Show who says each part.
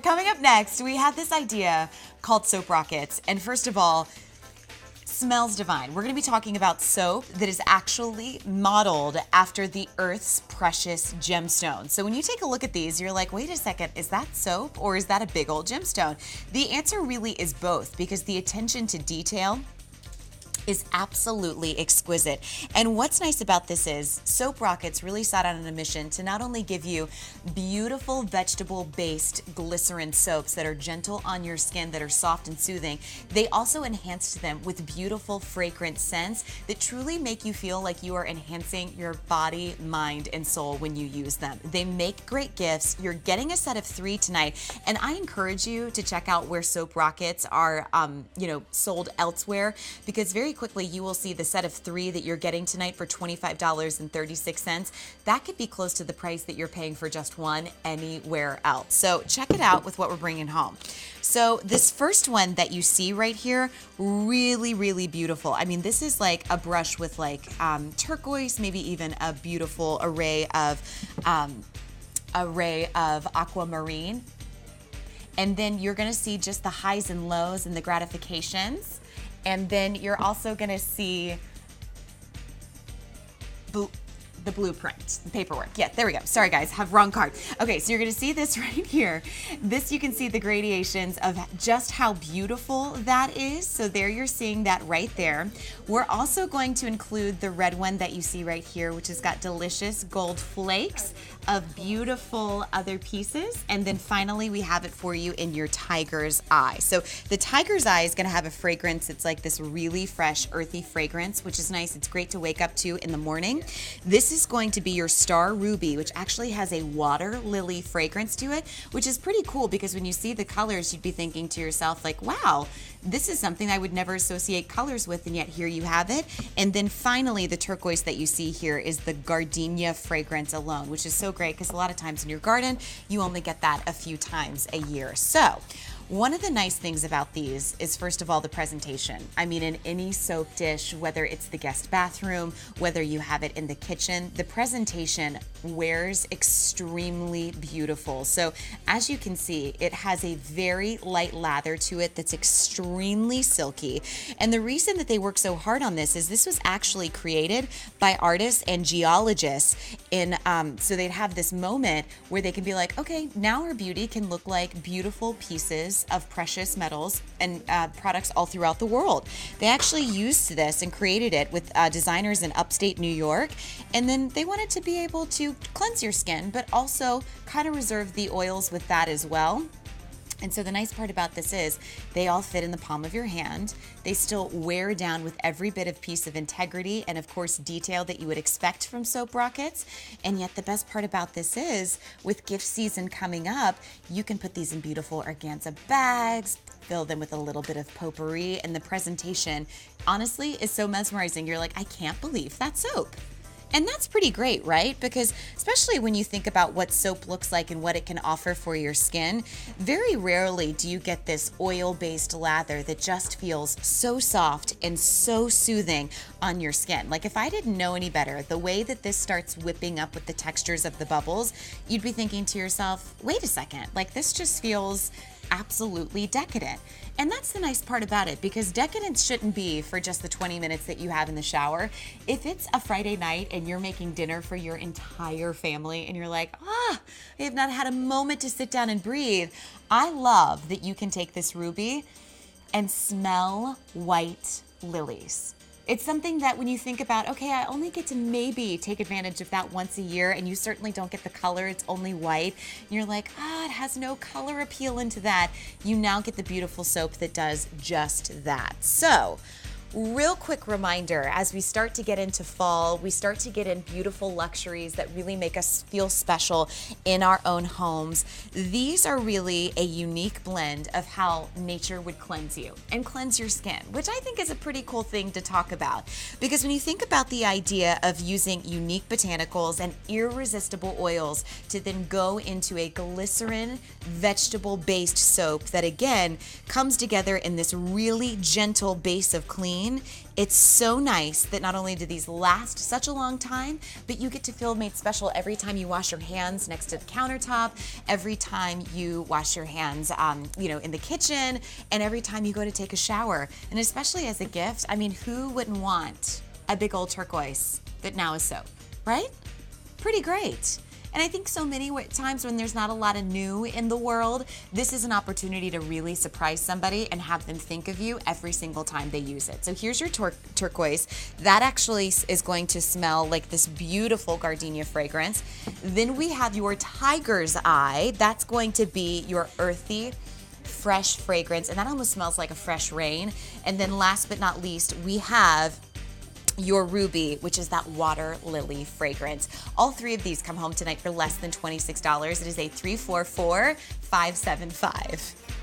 Speaker 1: coming up next, we have this idea called Soap Rockets. And first of all, smells divine. We're going to be talking about soap that is actually modeled after the Earth's precious gemstone. So when you take a look at these, you're like, wait a second, is that soap or is that a big old gemstone? The answer really is both, because the attention to detail is absolutely exquisite. And what's nice about this is Soap Rockets really set out on a mission to not only give you beautiful vegetable-based glycerin soaps that are gentle on your skin, that are soft and soothing, they also enhanced them with beautiful fragrant scents that truly make you feel like you are enhancing your body, mind, and soul when you use them. They make great gifts. You're getting a set of 3 tonight, and I encourage you to check out where Soap Rockets are sold elsewhere, because very quickly you will see the set of 3 that you're getting tonight for $25.36. That could be close to the price that you're paying for just one anywhere else. So check it out with what we're bringing home. So this first one that you see right here, really, really beautiful. I mean, this is like a brush with like turquoise, maybe even a beautiful array of aquamarine. And then you're gonna see just the highs and lows and the gratifications. And then you're also gonna see the blueprint, the paperwork. Yeah, there we go. Sorry guys, have wrong card. Okay, so you're gonna see this right here. This, you can see the gradations of just how beautiful that is. So there you're seeing that right there. We're also going to include the red one that you see right here, which has got delicious gold flakes of beautiful other pieces. And then finally, we have it for you in your tiger's eye. So the tiger's eye is gonna have a fragrance. It's like this really fresh, earthy fragrance, which is nice. It's great to wake up to in the morning. This is going to be your Star Ruby, which actually has a water lily fragrance to it, which is pretty cool, because when you see the colors, you'd be thinking to yourself like, wow, this is something I would never associate colors with, and yet here you have it. And then finally, the turquoise that you see here is the gardenia fragrance alone, which is so great because a lot of times in your garden, you only get that a few times a year. So one of the nice things about these is, first of all, the presentation. I mean, in any soap dish, whether it's the guest bathroom, whether you have it in the kitchen, the presentation wears extremely beautiful. So as you can see, it has a very light lather to it that's extremely silky. And the reason that they work so hard on this is this was actually created by artists and geologists so they'd have this moment where they can be like, okay, now our beauty can look like beautiful pieces of precious metals and products all throughout the world. They actually used this and created it with designers in upstate New York, and then they wanted to be able to cleanse your skin, but also kind of reserve the oils with that as well. And so the nice part about this is they all fit in the palm of your hand. They still wear down with every bit of piece of integrity and of course detail that you would expect from Soap Rockets. And yet the best part about this is, with gift season coming up, you can put these in beautiful organza bags, fill them with a little bit of potpourri, and the presentation honestly is so mesmerizing. You're like, I can't believe that's soap. And that's pretty great, right? Because especially when you think about what soap looks like and what it can offer for your skin, very rarely do you get this oil-based lather that just feels so soft and so soothing on your skin. Like, if I didn't know any better, the way that this starts whipping up with the textures of the bubbles, you'd be thinking to yourself, wait a second, like this just feels absolutely decadent. And that's the nice part about it, because decadence shouldn't be for just the 20 minutes that you have in the shower. If it's a Friday night and you're making dinner for your entire family and you're like, I have not had a moment to sit down and breathe, I love that you can take this ruby and smell white lilies. It's something that when you think about, okay, I only get to maybe take advantage of that once a year, and you certainly don't get the color, it's only white. And you're like, it has no color appeal into that. You now get the beautiful soap that does just that. So, real quick reminder, as we start to get into fall, we start to get in beautiful luxuries that really make us feel special in our own homes. These are really a unique blend of how nature would cleanse you and cleanse your skin, which I think is a pretty cool thing to talk about. Because when you think about the idea of using unique botanicals and irresistible oils to then go into a glycerin vegetable-based soap that again comes together in this really gentle base of clean, rain. It's so nice that not only do these last such a long time, but you get to feel made special every time you wash your hands next to the countertop, every time you wash your hands, in the kitchen, and every time you go to take a shower. And especially as a gift, I mean, who wouldn't want a big old turquoise that now is soap, right? Pretty great. And I think so many times when there's not a lot of new in the world, this is an opportunity to really surprise somebody and have them think of you every single time they use it. So here's your turquoise. That actually is going to smell like this beautiful gardenia fragrance. Then we have your tiger's eye. That's going to be your earthy, fresh fragrance, and that almost smells like a fresh rain. And then last but not least, we have your ruby, which is that water lily fragrance. All three of these come home tonight for less than $26. It is a 344-575.